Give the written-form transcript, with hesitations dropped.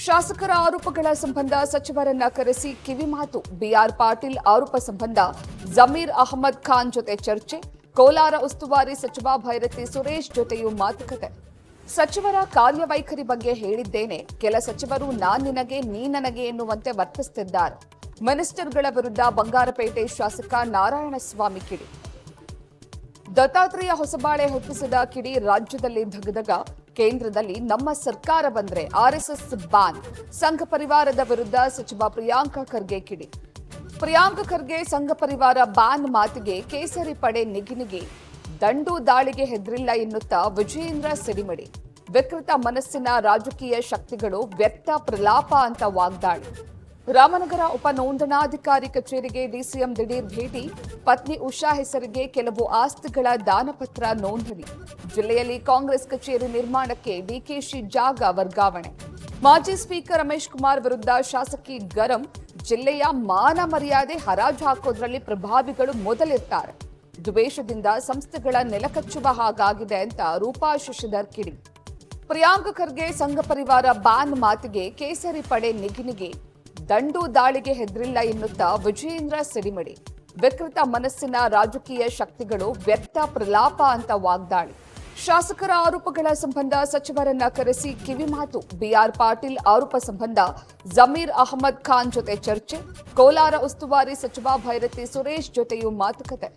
ಶಾಸಕರ ಆರೋಪಗಳ ಸಂಬಂಧ ಸಚಿವರನ್ನ ಕರೆಸಿ ಕಿವಿಮಾತು. ಬಿಆರ್ ಪಾಟೀಲ್ ಆರೋಪ ಸಂಬಂಧ ಜಮೀರ್ ಅಹಮದ್ ಖಾನ್ ಜೊತೆ ಚರ್ಚೆ. ಕೋಲಾರ ಉಸ್ತುವಾರಿ ಸಚಿವ ಭೈರತಿ ಸುರೇಶ್ ಜೊತೆಯೂ ಮಾತುಕತೆ. ಸಚಿವರ ಕಾರ್ಯವೈಖರಿ ಬಗ್ಗೆ ಹೇಳಿದ್ದೇನೆ. ಕೆಲ ಸಚಿವರು ನಾನ್ ನಿನಗೆ ನೀ ನನಗೆ ಎನ್ನುವಂತೆ ವರ್ತಿಸುತ್ತಿದ್ದಾರೆ. ಮಿನಿಸ್ಟರ್ಗಳ ವಿರುದ್ಧ ಬಂಗಾರಪೇಟೆ ಶಾಸಕ ನಾರಾಯಣಸ್ವಾಮಿ ಕಿಡಿ. ದತ್ತಾತ್ರೇಯ ಹೊಸಬಾಳೆ ಹುಟ್ಟಿಸಿದ ಕಿಡಿ ರಾಜ್ಯದಲ್ಲಿ ಧಗಧಗ. ಕೇಂದ್ರದಲ್ಲಿ ನಮ್ಮ ಸರ್ಕಾರ ಬಂದ್ರೆ ಆರ್ಎಸ್ಎಸ್ ಬ್ಯಾನ್. ಸಂಘ ಪರಿವಾರದ ವಿರುದ್ಧ ಸಚಿವ ಪ್ರಿಯಾಂಕ ಖರ್ಗೆ ಕಿಡಿ. ಪ್ರಿಯಾಂಕ ಖರ್ಗೆ ಸಂಘ ಪರಿವಾರ ಬ್ಯಾನ್ ಮಾತಿಗೆ ಕೇಸರಿ ಪಡೆ ನಿಗಿನಿಗಿ. ದಂಡು ದಾಳಿಗೆ ಹೆದರಿಲ್ಲ ಎನ್ನುತ್ತಾ ವಿಜಯೇಂದ್ರ ಸಿಡಿಮಿಡಿ. ವಿಕೃತ ಮನಸ್ಸಿನ ರಾಜಕೀಯ ಶಕ್ತಿಗಳು ವ್ಯಕ್ತ ಪ್ರಲಾಪ ಅಂತ ವಾಗ್ದಾಳಿ. ರಾಮನಗರ ಉಪ ನೋಂದಣಾಧಿಕಾರಿ ಕಚೇರಿಗೆ ಡಿಸಿಎಂ ದಿಢೀರ್ ಭೇಟಿ. ಪತ್ನಿ ಉಷಾ ಹೆಸರಿಗೆ ಕೆಲವು ಆಸ್ತಿಗಳ ದಾನಪತ್ರ ನೋಂದಣಿ. ಜಿಲ್ಲೆಯಲ್ಲಿ ಕಾಂಗ್ರೆಸ್ ಕಚೇರಿ ನಿರ್ಮಾಣಕ್ಕೆ ಡಿಕೆಶಿ ಜಾಗ ವರ್ಗಾವಣೆ. ಮಾಜಿ ಸ್ಪೀಕರ್ ರಮೇಶ್ ಕುಮಾರ್ ವಿರುದ್ಧ ಶಾಸಕಿ ಗರಂ. ಜಿಲ್ಲೆಯ ಮಾನ ಮರ್ಯಾದೆ ಹರಾಜು ಹಾಕೋದ್ರಲ್ಲಿ ಪ್ರಭಾವಿಗಳು ಮೊದಲಿರ್ತಾರೆ. ದ್ವೇಷದಿಂದ ಸಂಸ್ಥೆಗಳ ನೆಲಕಚ್ಚುವ ಹಾಗಾಗಿದೆ ಅಂತ ರೂಪಾ ಶಶಿಧರ್ ಕಿಡಿ. ಪ್ರಿಯಾಂಕ ಖರ್ಗೆ ಸಂಘ ಪರಿವಾರ ಬ್ಯಾನ್ ಮಾತಿಗೆ ಕೇಸರಿ ಪಡೆ ನಿಗಿನಿಗಿ. ದಂಡು ದಾಳಿಗೆ ಹೆದರಿಲ್ಲ ಎನ್ನುತ್ತಾ ವಿಜಯೇಂದ್ರ ಸಿಡಿಮಿಡಿ. ವಿಕೃತ ಮನಸ್ಸಿನ ರಾಜಕೀಯ ಶಕ್ತಿಗಳು ವ್ಯಕ್ತ ಪ್ರಲಾಪ ಅಂತ ವಾಗ್ದಾಳಿ. ಶಾಸಕರ ಆರೋಪಗಳ ಸಂಬಂಧ ಸಚಿವರನ್ನ ಕರೆಸಿ ಕಿವಿಮಾತು. ಬಿಆರ್ ಪಾಟೀಲ್ ಆರೋಪ ಸಂಬಂಧ ಜಮೀರ್ ಅಹಮದ್ ಖಾನ್ ಜೊತೆ ಚರ್ಚೆ. ಕೋಲಾರ ಉಸ್ತುವಾರಿ ಸಚಿವ ಭೈರತಿ ಸುರೇಶ್ ಜೊತೆಯೂ ಮಾತುಕತೆ.